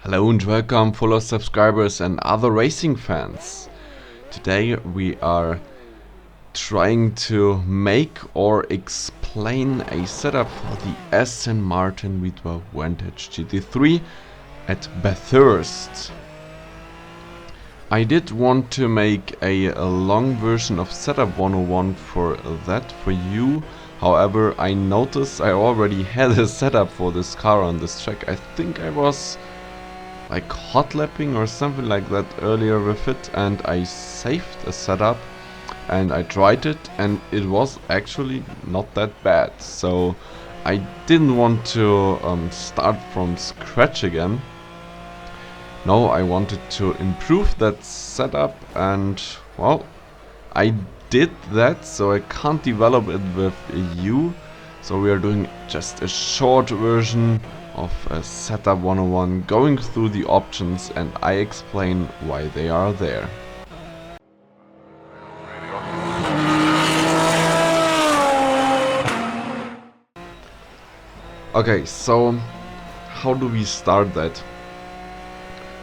Hello and welcome fellow subscribers and other racing fans. Today we are trying to make or explain a setup for the Aston Martin v12 Vantage GT3 at Bathurst. I did want to make a long version of Setup 101 for that for you. However, I noticed I already had a setup for this car on this track. I think I was like hot lapping or something like that earlier with it, and I saved a setup and I tried it and it was actually not that bad. So I didn't want to start from scratch again. No, I wanted to improve that setup, and well, I did that, so I can't develop it with you. So we are doing just a short version of a Setup 101, going through the options, and I explain why they are there. Okay, so how do we start that?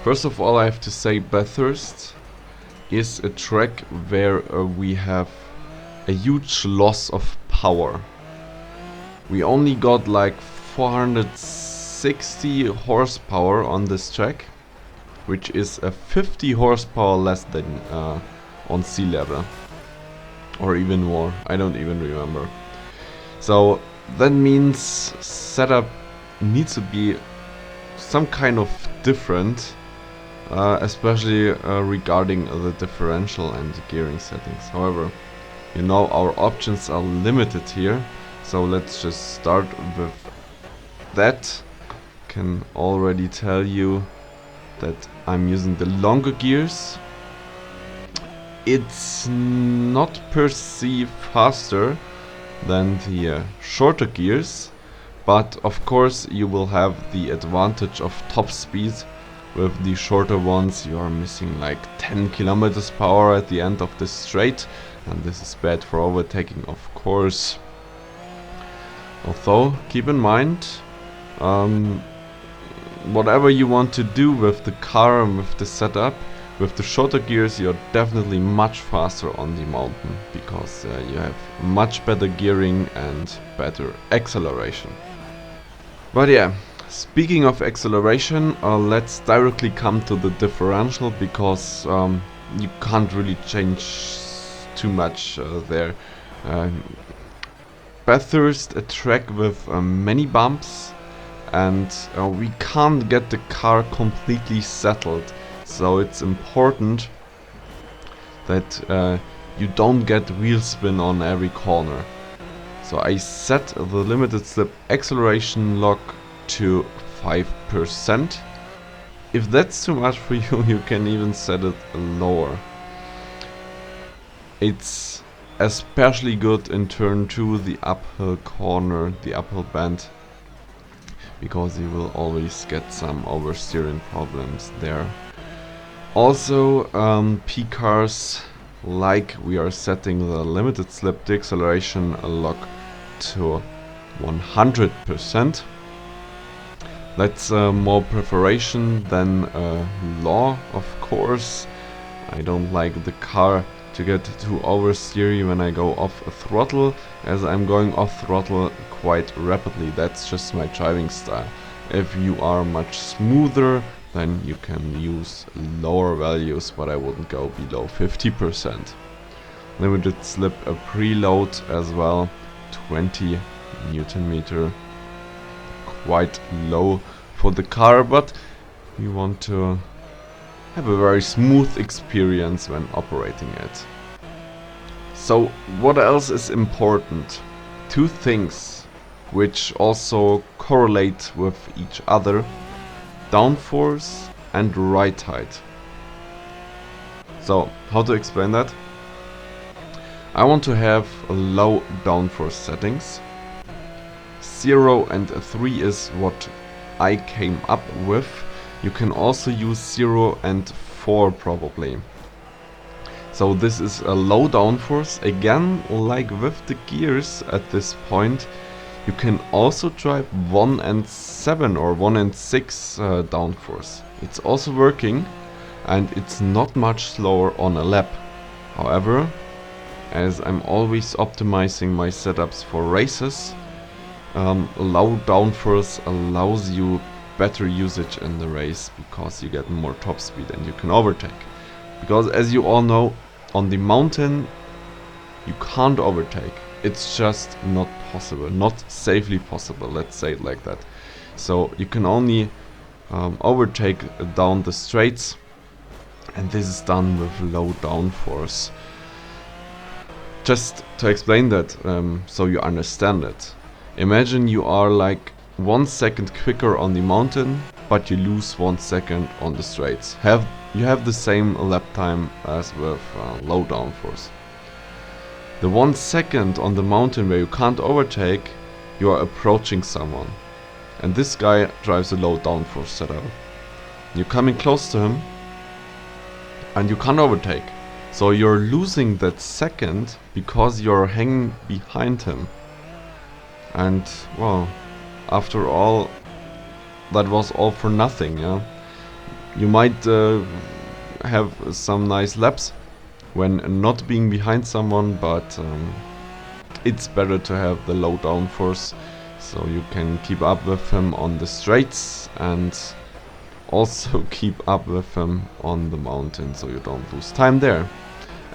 First of all, I have to say Bathurst is a track where we have a huge loss of power. We only got like 460 horsepower on this track, which is a 50 horsepower less than on sea level, or even more. I don't even remember. So that means setup needs to be some kind of different, especially regarding the differential and the gearing settings. However, you know, our options are limited here, so let's just start with that. Can already tell you that I'm using the longer gears. It's not per se faster than the shorter gears, but of course you will have the advantage of top speed. With the shorter ones you are missing like 10 kilometers per hour at the end of the straight, and this is bad for overtaking, of course. Although keep in mind, whatever you want to do with the car and with the setup, with the shorter gears you're definitely much faster on the mountain, because you have much better gearing and better acceleration. But yeah, speaking of acceleration, let's directly come to the differential, because you can't really change too much there. Bathurst, a track with many bumps, and we can't get the car completely settled, so it's important that you don't get wheel spin on every corner. So I set the limited slip acceleration lock to 5%. If that's too much for you, you can even set it lower. It's especially good in turn 2, the uphill corner, the uphill bend, because you will always get some oversteering problems there. Also, pCars, like we are setting the limited slip deceleration lock to 100%. That's more preparation than law, of course. I don't like the car to get too oversteery when I go off throttle, as I'm going off throttle quite rapidly. That's just my driving style. If you are much smoother, then you can use lower values, but I wouldn't go below 50%. Limited slip a preload as well, 20 Newton meter. Quite low for the car, but we want to have a very smooth experience when operating it. So what else is important? Two things which also correlate with each other: downforce and ride height. So how to explain that? I want to have low downforce settings. 0 and 3 is what I came up with. You can also use 0 and 4 probably. So this is a low downforce. Again, like with the gears at this point, you can also drive 1.7 or 1.6 downforce. It's also working, and it's not much slower on a lap. However, as I'm always optimizing my setups for races, low downforce allows you better usage in the race because you get more top speed and you can overtake. Because as you all know, on the mountain you can't overtake. It's just not possible, not safely possible, let's say it like that. So you can only overtake down the straights, and this is done with low downforce. Just to explain that, so you understand it. Imagine you are like 1 second quicker on the mountain, but you lose 1 second on the straights. You have the same lap time as with low downforce. The 1 second on the mountain where you can't overtake, you are approaching someone. And this guy drives a low downforce setup. You're coming close to him, and you can't overtake. So you're losing that second because you're hanging behind him. And well, after all, that was all for nothing, yeah. You might have some nice laps when not being behind someone, but it's better to have the low downforce, so you can keep up with him on the straights and also keep up with him on the mountain, so you don't lose time there.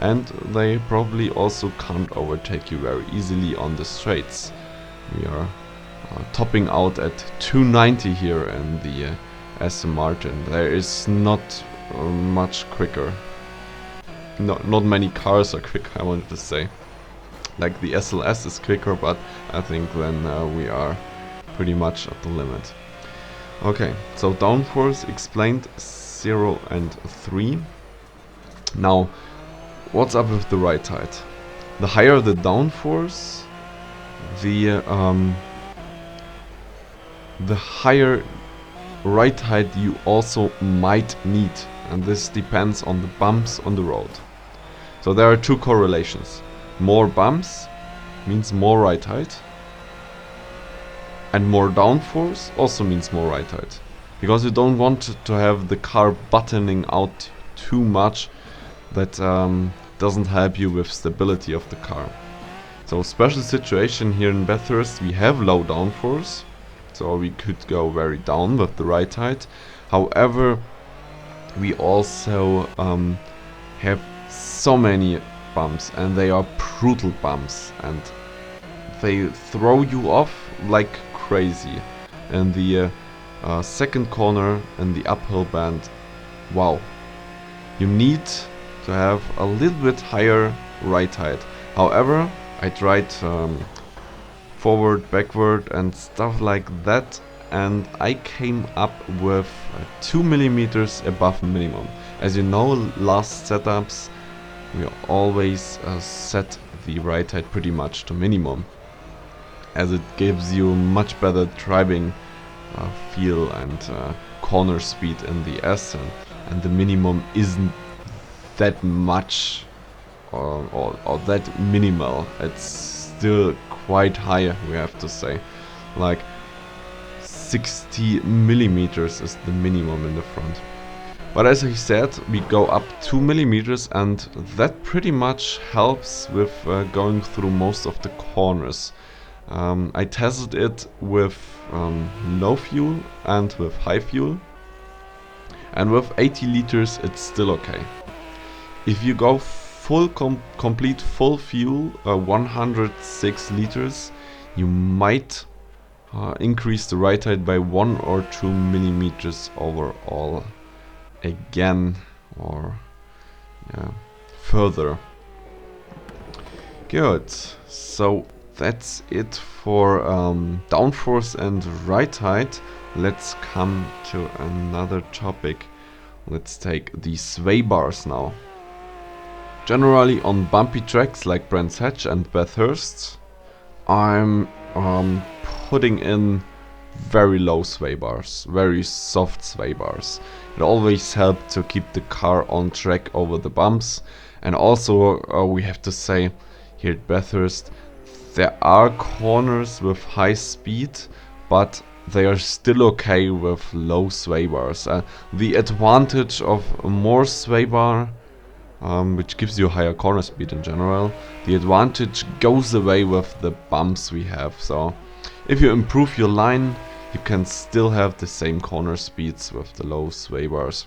And they probably also can't overtake you very easily on the straights. We are topping out at 290 here in the Aston Martin. There is not much quicker. Not many cars are quick, I wanted to say. Like the SLS is quicker, but I think then we are pretty much at the limit. Okay, so downforce explained, 0 and 3. Now, what's up with the right height? The higher the downforce, the higher right height you also might need, and this depends on the bumps on the road. So there are two correlations. More bumps means more right height, and more downforce also means more right height, because you don't want to have the car buttoning out too much. That doesn't help you with stability of the car. So special situation here in Bathurst, we have low downforce, so we could go very down with the right height. However, we also have so many bumps, and they are brutal bumps, and they throw you off like crazy. And the second corner and the uphill band, wow, you need to have a little bit higher right height. However, I tried forward, backward and stuff like that, and I came up with 2 millimeters above minimum. As you know, last setups we always set the right height pretty much to minimum, as it gives you much better driving feel and corner speed in the Aston, and the minimum isn't that much or that minimal. It's still quite high, we have to say. Like 60 millimeters is the minimum in the front. But as I said, we go up 2 millimeters, and that pretty much helps with going through most of the corners. I tested it with low fuel and with high fuel, and with 80 liters it's still okay. If you go full complete full fuel, 106 liters, you might increase the right height by 1 or 2 millimeters overall again, or further. Good, so that's it for downforce and right height. Let's come to another topic. Let's take the sway bars now. Generally on bumpy tracks like Brands Hatch and Bathurst, I'm putting in very low sway bars, very soft sway bars. It always helps to keep the car on track over the bumps. And also we have to say, here at Bathurst, There are corners with high speed, but they are still okay with low sway bars. The advantage of a more sway bar, which gives you higher corner speed in general, the advantage goes away with the bumps we have. So if you improve your line, you can still have the same corner speeds with the low sway bars.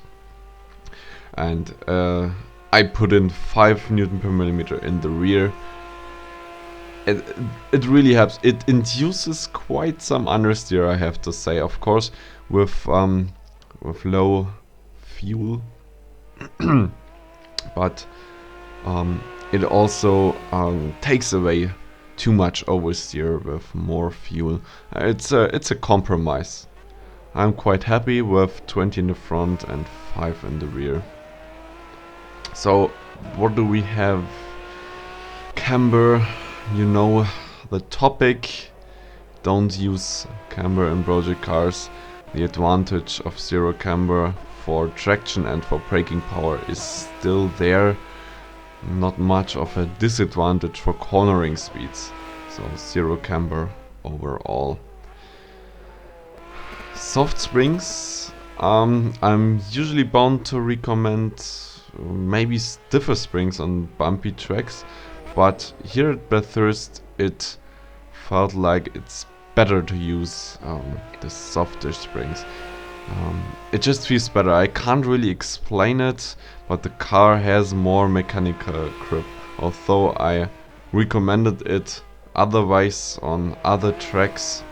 And I put in 5 Newton per millimeter in the rear. It really helps. It induces quite some understeer, I have to say, of course, with low fuel. But it also takes away too much oversteer with more fuel. It's a compromise. I'm quite happy with 20 in the front and 5 in the rear. So what do we have? Camber, you know the topic. Don't use camber in project cars. The advantage of zero camber for traction and for braking power is still there. Not much of a disadvantage for cornering speeds. So zero camber overall. Soft springs. I'm usually bound to recommend maybe stiffer springs on bumpy tracks, but here at Bathurst it felt like it's better to use the softer springs. It just feels better. I can't really explain it, but the car has more mechanical grip, although I recommended it otherwise on other tracks.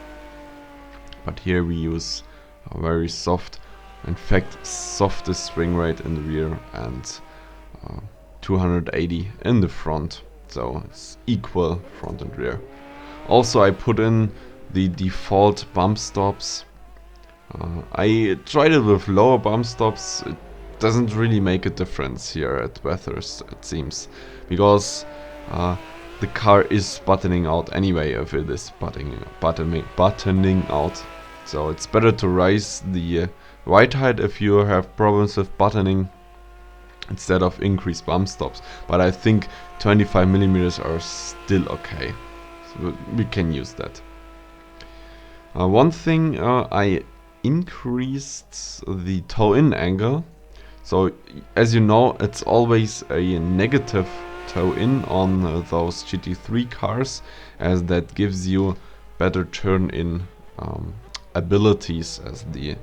But here we use a very soft, in fact softest spring rate in the rear, and 280 in the front, so it's equal front and rear. Also I put in the default bump stops. I tried it with lower bump stops. It doesn't really make a difference here at Bathurst, it seems, because the car is buttoning out anyway if it is buttoning out. So it's better to raise the ride height if you have problems with buttoning instead of increase bump stops. But I think 25mm are still okay, so we can use that. One thing, I increased the toe-in angle. So as you know, it's always a negative toe-in on those GT3 cars, as that gives you better turn-in abilities, as the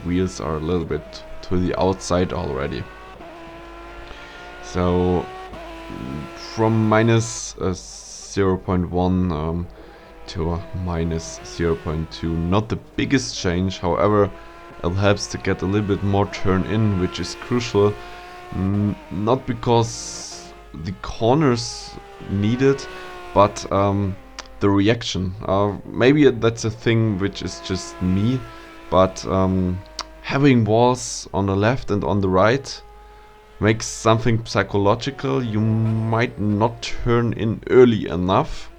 wheels are a little bit to the outside already. So from minus 0.1 to minus 0.2, not the biggest change, however it helps to get a little bit more turn in, which is crucial, not because the corners need it, but the reaction. Maybe that's a thing which is just me, but having walls on the left and on the right makes something psychological. You might not turn in early enough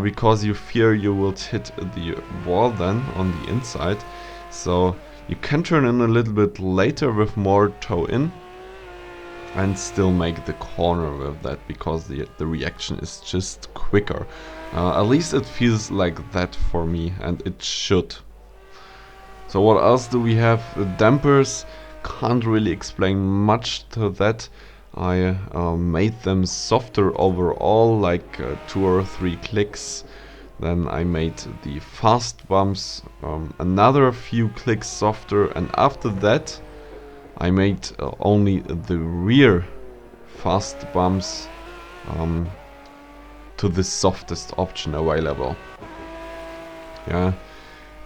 because you fear you will hit the wall then on the inside. So you can turn in a little bit later with more toe in and still make the corner with that, because the reaction is just quicker. At least it feels like that for me, and it should. So what else do we have? Dampers. Can't really explain much to that. I made them softer overall, like 2 or 3 clicks. Then I made the fast bumps another few clicks softer, and after that I made only the rear fast bumps to the softest option available. Yeah,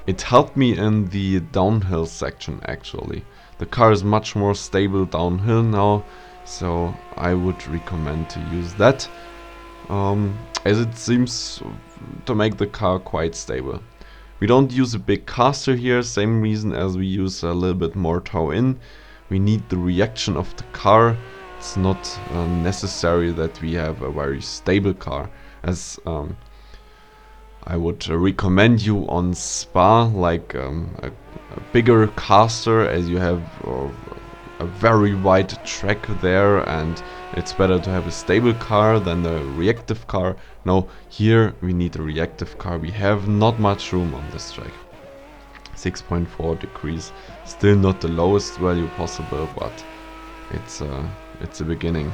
it helped me in the downhill section actually. The car is much more stable downhill now, so I would recommend to use that, as it seems to make the car quite stable. We don't use a big caster here, same reason as we use a little bit more toe in. We need the reaction of the car. It's not necessary that we have a very stable car, as I would recommend you on Spa like a bigger caster, as you have a a very wide track there and it's better to have a stable car than a reactive car. No, here we need a reactive car. We have not much room on this track. 6.4 degrees, still not the lowest value possible, but it's a beginning.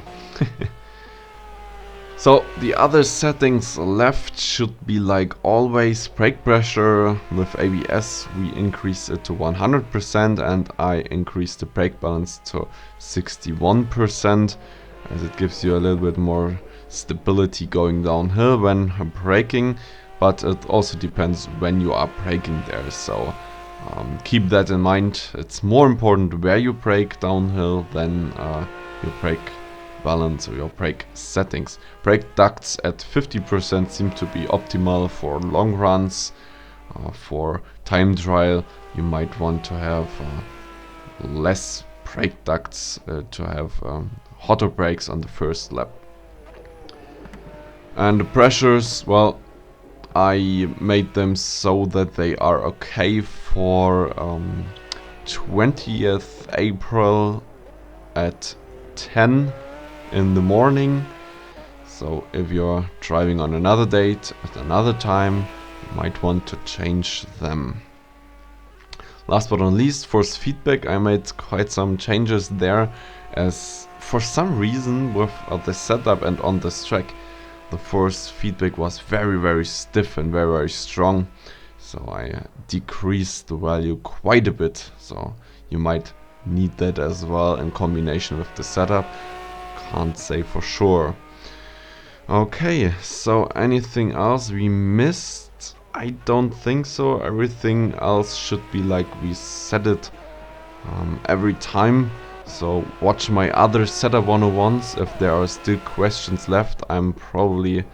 So the other settings left should be like always. Brake pressure with ABS, we increase it to 100% and I increase the brake balance to 61%, as it gives you a little bit more stability going downhill when braking, but it also depends when you are braking there, so keep that in mind. It's more important where you brake downhill than your brake balance or your brake settings. Brake ducts at 50% seem to be optimal for long runs. For time trial you might want to have less brake ducts to have hotter brakes on the first lap. And the pressures, well, I made them so that they are okay for 20th April at 10 in the morning. So if you're driving on another date at another time, you might want to change them. Last but not least, force feedback. I made quite some changes there, as for some reason with the setup and on this track the force feedback was very stiff and very strong, so I decreased the value quite a bit. So you might need that as well in combination with the setup. Can't say for sure. Okay, so anything else we missed? I don't think so. Everything else should be like we set it every time. So watch my other setup 101s. If there are still questions left, I'm probably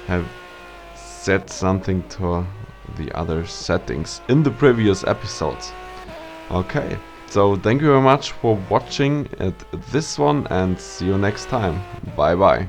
have set something to the other settings in the previous episodes. Okay, so thank you very much for watching this one and see you next time. Bye bye.